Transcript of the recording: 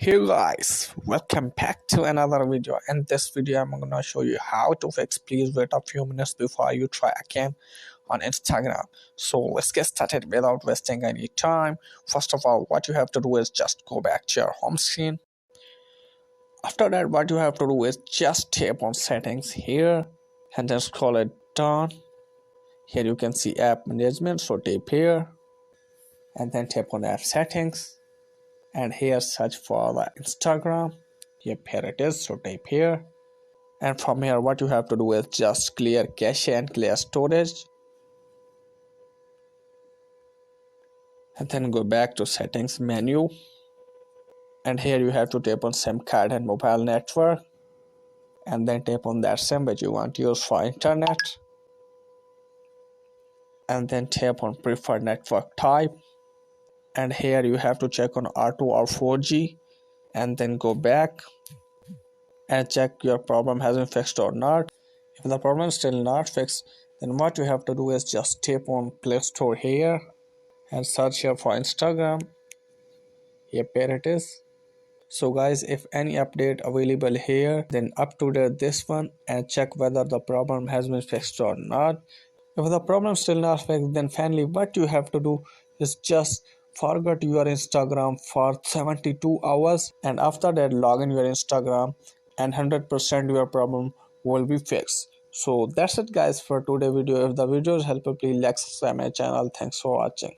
Hey guys, welcome back to another video. In this video I'm gonna show you how to fix. Please wait a few minutes before you try again on Instagram. So let's get started without wasting any time. First of all, what you have to do is just go back to your home screen. After that, what you have to do is just tap on settings here and then scroll it down. Here you can see app management, so tap here and then tap on app settings. And here search for the Instagram. Yep, here it is, so type here. And from here what you have to do is just clear cache and clear storage, and then go back to settings menu, and here you have to tap on SIM card and mobile network, and then tap on that SIM which you want to use for internet, and then tap on preferred network type, and here you have to check on R2 or 4G, and then go back and check your problem has been fixed or not. If the problem is still not fixed, then what you have to do is just tap on Play Store here and search here for Instagram. Yep, here it is. So guys, if any update available here, then up to date this one and check whether the problem has been fixed or not. If the problem is still not fixed, then finally what you have to do is just forget your Instagram for 72 hours, and after that log in your Instagram and 100% your problem will be fixed. So that's it guys for today video. If the video is helpful, please like, subscribe my channel. Thanks for watching.